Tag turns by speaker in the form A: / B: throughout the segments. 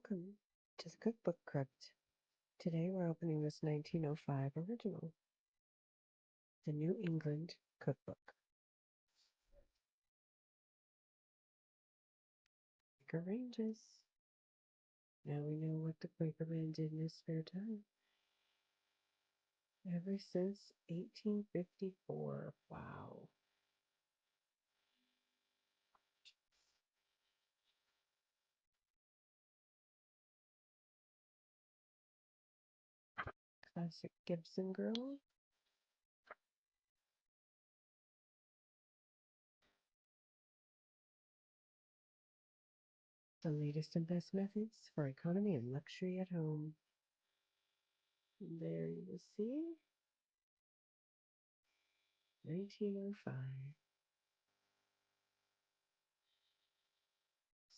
A: Welcome to the Cookbook Crypt. Today we're opening this 1905 original, the New England Cookbook. Quaker Ranges. Now we know what the Quaker man did in his spare time. Ever since 1854. Wow. Classic Gibson Girl. The latest and best methods for economy and luxury at home. And there you will see 1905.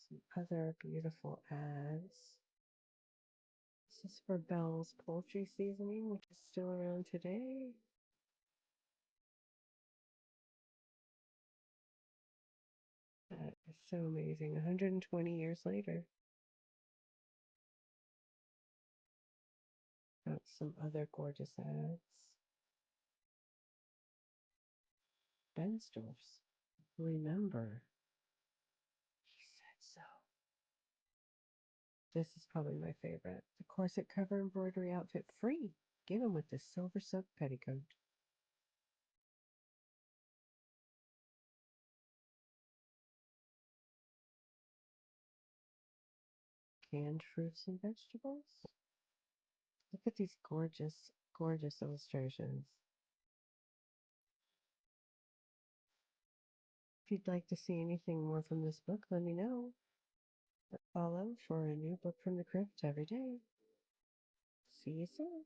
A: Some other beautiful ads. This is for Bell's Poultry Seasoning, which is still around today. That is so amazing. 120 years later. Got some other gorgeous ads. Bensdorf's. Remember, he said so. This is probably my favorite. The corset cover embroidery outfit free. Given with this silver silk petticoat. Canned fruits and vegetables. Look at these gorgeous, gorgeous illustrations. If you'd like to see anything more from this book, let me know. Follow for a new book from the crypt every day. See you soon.